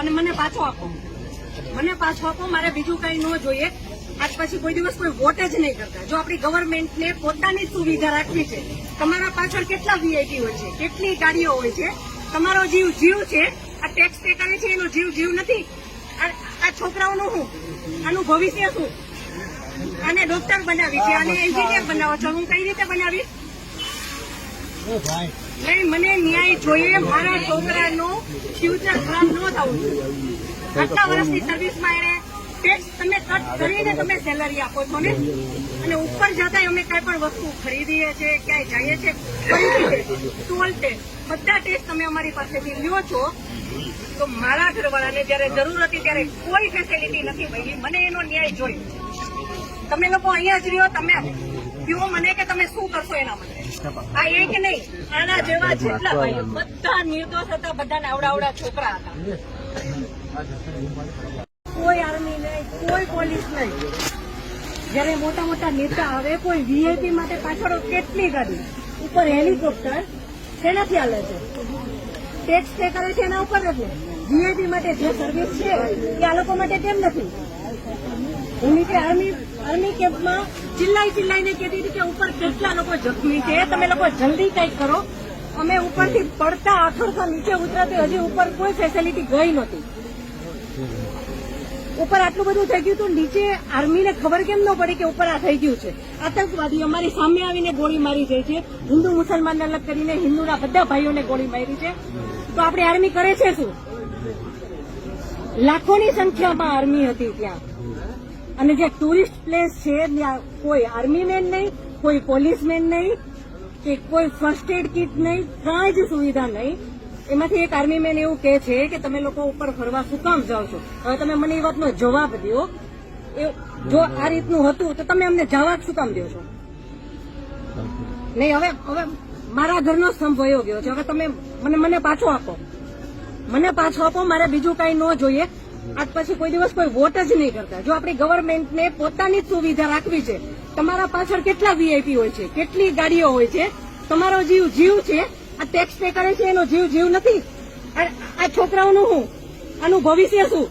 અને મને પાછો આપો, મને પાછો આપો. મારે બીજું કઈ ન જોઈએ. આજ પછી કોઈ દિવસ કોઈ વોટ જ નહીં કરતા. જો આપણી ગવર્મેન્ટને પોતાની સુવિધા રાખવી છે, તમારા પાછળ કેટલા વીઆઈપી હોય છે, કેટલી ગાડીઓ હોય છે, તમારો જીવ જીવ છે. આ ટેક્સ પે કરે છે એનો જીવ જીવ નથી. આ છોકરાઓનું શું, આનું ભવિષ્ય શું? આને ડોક્ટર બનાવી છે, આને એન્જિનિયર બનાવો છો, હું કઈ રીતે બનાવીશ? નહીં, મને ન્યાય જોઈએ. મારા છોકરાનું ફ્યુચર ખરાબ ન થવું જોઈએ. આટલા વર્ષની સર્વિસમાં એને ટેક્સ તમે કટ કરીને તમે સેલરી આપો છો ને, અને ઉપર જતા અમે કઈ પણ વસ્તુ ખરીદીએ છીએ, ક્યાંય જઈએ છીએ, ફરીથી ટોલ ટેક્સ બધા ટેક્સ તમે અમારી પાસેથી લ્યો છો. તો મારા ઘરવાળાને જયારે જરૂર હતી ત્યારે કોઈ ફેસિલિટી નથી મળી. મને એનો ન્યાય જોઈએ. તમે લોકો અહીંયા જ રહ્યો, તમે કહો મને કે તમે શું કરશો એના માટે. આ એક નહીં, આના જેવા જેટલા ભાઈઓ બધા નિર્દોષ હતા, બધાને આવડા છોકરા હતા. કોઈ આર્મી નહીં, કોઈ પોલીસ નહીં. જયારે મોટા મોટા નેતા આવે, કોઈ વીઆઈપી માટે પાછળ કેટલી ગાડી, ઉપર હેલિકોપ્ટર શેનાથી હાલે છે? ટેક્સ પે કરે છે એના ઉપર નથી. વીઆઈપી માટે જે સર્વિસ છે એ આ લોકો માટે કેમ નથી? હું નીચે આર્મી કેમ્પમાં ચિલ્લાઈને કહેતી હતી કે ઉપર કેટલા લોકો જખમી છે, તમે લોકો જલ્દી કંઈક કરો. અમે ઉપરથી પડતા આખડતા નીચે ઉતરાતી હજી ઉપર કોઈ ફેસિલિટી ગઈ નહોતી. ઉપર આટલું બધું થઈ ગયું હતું, નીચે આર્મીને ખબર કેમ ન પડી કે ઉપર આ થઈ ગયું છે? આતંકવાદી અમારી સામે આવીને ગોળી મારી જાય છે. હિન્દુ મુસલમાનને અલગ કરીને હિન્દુના બધા ભાઈઓને ગોળી મારી છે. તો આપણી આર્મી કરે છે શું? લાખોની સંખ્યામાં આર્મી હતી ત્યાં. અને જે ટુરિસ્ટ પ્લેસ છે ત્યાં કોઈ આર્મીમેન નહીં, કોઈ પોલીસમેન નહીં, કે કોઈ ફર્સ્ટ એડ કિટ નહીં, કાંઈ જ સુવિધા નહીં. એમાંથી એક આર્મી મેન એવું કહે છે કે તમે લોકો ઉપર ફરવા શું કામ જાઓ છો? હવે તમે મને એ વાતનો જવાબ દો. જો આ રીતનું હતું તો તમે અમને જવાબ શું કામ દો છો? નહીં, હવે મારા ઘરનો સ્તંભ વયો ગયો છે. હવે તમે મને પાછો આપો, મને પાછો આપો. મારે બીજું કઈ ન જોઈએ. આજ પછી કોઈ દિવસ કોઈ વોટ જ નહીં કરતા. જો આપણી ગવર્મેન્ટને પોતાની જ સુવિધા રાખવી છે, તમારા પાછળ કેટલા વીઆઈપી હોય છે, કેટલી ગાડીઓ હોય છે, તમારો જીવ જીવ છે. આ ટેક્સ પે કરે છે એનો જીવ જીવ નથી. આ છોકરાઓનું શું, આનું ભવિષ્ય શું?